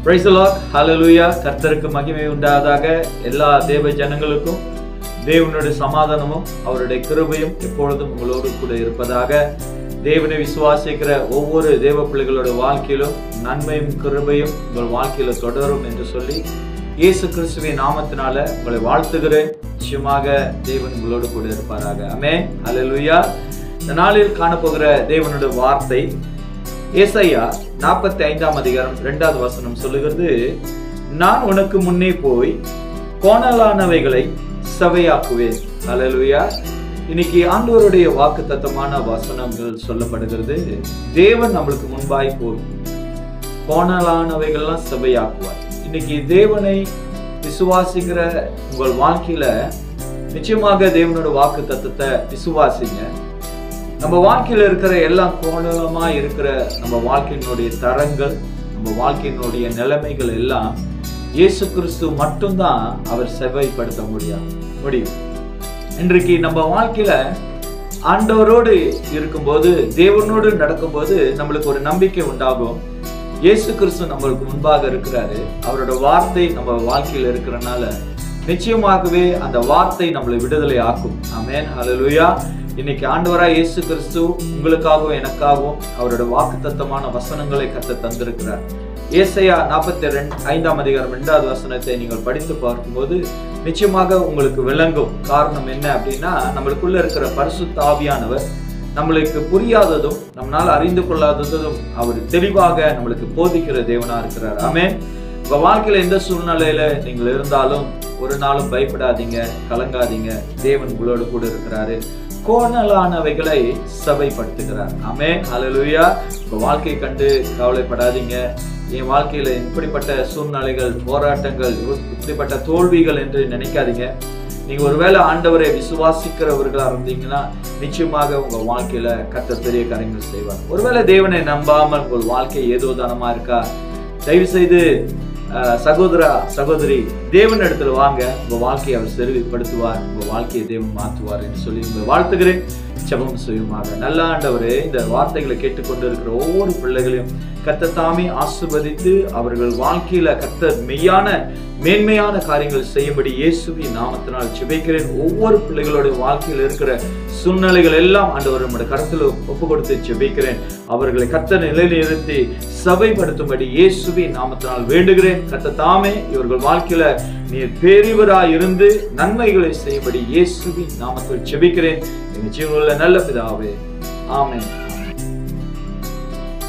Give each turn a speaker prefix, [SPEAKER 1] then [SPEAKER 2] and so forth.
[SPEAKER 1] Praise the Lord. Hallelujah. கர்த்தருக்கு மகிமை உண்டாவதாக. எல்லா தேவ ஜனங்களுக்கும் தேவனுடைய சமாதானமும் அவருடைய கிருபையும் எப்பொழுதும் உங்களோடு கூட இருப்பதாக. தேவனை விசுவாசிக்கிற ஒவ்வொரு தேவ பிள்ளைகளோட வாழ்க்கையிலும் நன்மையும் கிருபையும் உங்கள் வாழ்க்கையில தொடரும் என்று சொல்லி இயேசு கிறிஸ்துவின் நாமத்தினால உங்களை வாழ்த்துகிறேன். நிச்சயமாக தேவன் உங்களோடு கூட இருப்பாராக. ஆமென். ஹல்லேலூயா. இந்த நாளில் காணப்போகிற தேவனுடைய வார்த்தை ஏசாயா 45ஆம் அதிகாரம் 2வது வசனம் சொல்லுகிறது, நான் உனக்கு முன்னே போய் கோணலானவைகளை சபையாக்குவேன். ஹல்லேலூயா. இன்னைக்கு ஆண்டவருடைய வாக்குத்தத்தமான வசனங்கள் சொல்லப்படுகிறது. தேவன் நம்மளுக்கு முன்பாய் போய் கோணலானவைகள்லாம் சபையாக்குவார். இன்னைக்கு தேவனை விசுவாசிக்கிற உங்கள் வாழ்க்கையில நிச்சயமாக தேவனோட வாக்குத்தத்தத்தை விசுவாசிங்க. நம்ம வாழ்க்கையில இருக்கிற எல்லாம் கோணலமா இருக்கிற நம்ம வாழ்க்கையினுடைய தரங்கள், நம்ம வாழ்க்கையினுடைய நிலைமைகள் எல்லாம் இயேசு கிறிஸ்து மட்டும்தான் அவர் செவ்வாய்ப்படுத்த முடியும். இன்றைக்கு நம்ம வாழ்க்கையில ஆண்டவரோடு இருக்கும்போது, தேவனோடு நடக்கும்போது நம்மளுக்கு ஒரு நம்பிக்கை உண்டாகும். இயேசு கிறிஸ்து நம்மளுக்கு முன்பாக இருக்கிறாரு. அவரோட வார்த்தை நம்ம வாழ்க்கையில இருக்கிறனால நிச்சயமாகவே அந்த வார்த்தை நம்மளை விடுதலை ஆக்கும். ஆமென். ஹல்லேலூயா. இன்னைக்கு ஆண்டவராய் இயேசு கிறிஸ்து உங்களுக்காகவும் எனக்காகவும் அவரோட வாக்குத்தத்தமான வசனங்களை கர்த்தர் தந்திருக்கிறார். ஏசாயா 45ஆம் அதிகாரம் 2வது வசனத்தை நீங்கள் படித்து பார்க்கும்போது நிச்சயமாக உங்களுக்கு விளங்கும். காரணம் என்ன அப்படின்னா, நம்மளுக்குள்ள இருக்கிற பரிசுத்த ஆவியானவர் நம்மளுக்கு புரியாததும் நம்மளால அறிந்து கொள்ளாததும் அவர் தெளிவாக நம்மளுக்கு போதிக்கிற தேவனா இருக்கிறார். ஆமென். உங்க வாழ்க்கையில எந்த சூழ்நிலையில நீங்கள் இருந்தாலும் ஒரு நாளும் பயப்படாதீங்க, கலங்காதீங்க. தேவன் உங்களோடு கூட இருக்கிறாரு. கோணலானவைகளை சபைப்படுத்துகிறார். ஆமென். ஹல்லேலூயா. உங்க வாழ்க்கையை கண்டு கவலைப்படாதீங்க. என் வாழ்க்கையில இப்படிப்பட்ட சூழ்நிலைகள், போராட்டங்கள், இப்படிப்பட்ட தோல்விகள் என்று நினைக்காதீங்க. நீங்க ஒருவேளை ஆண்டவரை விசுவாசிக்கிறவர்களா இருந்தீங்கன்னா நிச்சயமாக உங்க வாழ்க்கையில கர்த்தர் பெரிய காரியங்கள் செய்வார். ஒருவேளை தேவனை நம்பாமல் உங்கள் வாழ்க்கை ஏதோ தானமா இருக்கா, தயவு செய்து சகோதரா சகோதரி, தேவன் இடத்துல வாங்க. உங்க வாழ்க்கையை அவர் செருவிப்படுத்துவார், உங்க வாழ்க்கையை தேவன் மாற்றுவார் என்று சொல்லி உங்களை வாழ்த்துகிறேன். ஜெபம் செய்யுமாக. நல்ல ஆண்டவரே, இந்த வார்த்தைகளை கேட்டுக்கொண்டு இருக்கிற ஒவ்வொரு பிள்ளைகளையும் கர்த்தர் தாமே ஆசீர்வதித்து அவர்கள் வாழ்க்கையில கர்த்தர் மேன்மையான காரியங்கள் செய்யும்படி இயேசுவின் நாமத்தினால் ஜெபிக்கிறேன். ஒவ்வொரு பிள்ளைகளுடைய வாழ்க்கையில் இருக்கிற சூழ்நிலைகள் எல்லாம் ஆண்டவர் நம்முடைய கருத்தில் ஒப்பு கொடுத்து ஜெபிக்கிறேன். அவர்களை கர்த்தர் நிலைநிறுத்தி சபைப்படுத்தும்படி இயேசுவின் நாமத்தினால் வேண்டுகிறேன். கர்த்தர் தாமே இவர்கள் வாழ்க்கையில நீர் பெரியவராய் இருந்து நன்மைகளை செய்யும்படி இயேசுவின் நாமத்தில் ஜெபிக்கிறேன். எங்கள் ஜீவனுள்ள நல்ல பிதாவே. ஆமென்.